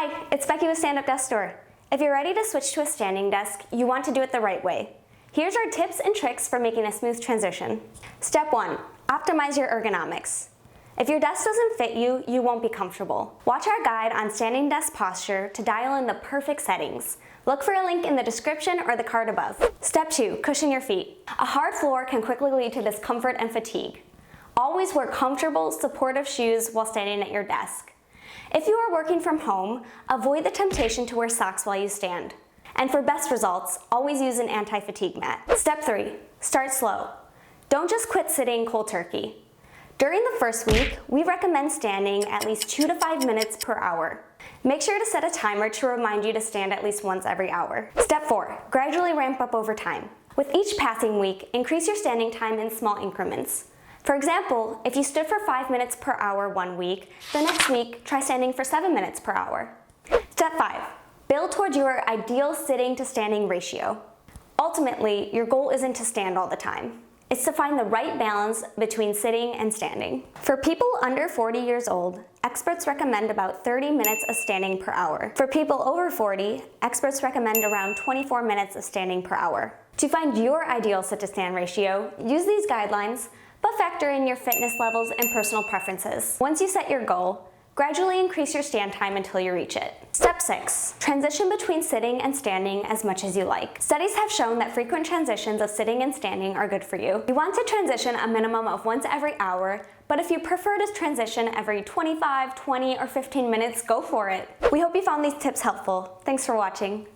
Hi, it's Becky with Stand Up Desk Store. If you're ready to switch to a standing desk, you want to do it the right way. Here's our tips and tricks for making a smooth transition. Step 1. Optimize your ergonomics. If your desk doesn't fit you, you won't be comfortable. Watch our guide on standing desk posture to dial in the perfect settings. Look for a link in the description or the card above. Step 2. Cushion your feet. A hard floor can quickly lead to discomfort and fatigue. Always wear comfortable, supportive shoes while standing at your desk. If you are working from home, avoid the temptation to wear socks while you stand. And for best results, always use an anti-fatigue mat. Step 3. Start slow. Don't just quit sitting cold turkey. During the first week, we recommend standing at least 2 to 5 minutes per hour. Make sure to set a timer to remind you to stand at least once every hour. Step 4. Gradually ramp up over time. With each passing week, increase your standing time in small increments. For example, if you stood for 5 minutes per hour one week, the next week, try standing for 7 minutes per hour. Step 5. Build toward your ideal sitting to standing ratio. Ultimately, your goal isn't to stand all the time. It's to find the right balance between sitting and standing. For people under 40 years old, experts recommend about 30 minutes of standing per hour. For people over 40, experts recommend around 24 minutes of standing per hour. To find your ideal sit-to-stand ratio, use these guidelines, but factor in your fitness levels and personal preferences. Once you set your goal, gradually increase your stand time until you reach it. Step 6. Transition between sitting and standing as much as you like. Studies have shown that frequent transitions of sitting and standing are good for you. You want to transition a minimum of once every hour, but if you prefer to transition every 25, 20, or 15 minutes, go for it. We hope you found these tips helpful. Thanks for watching.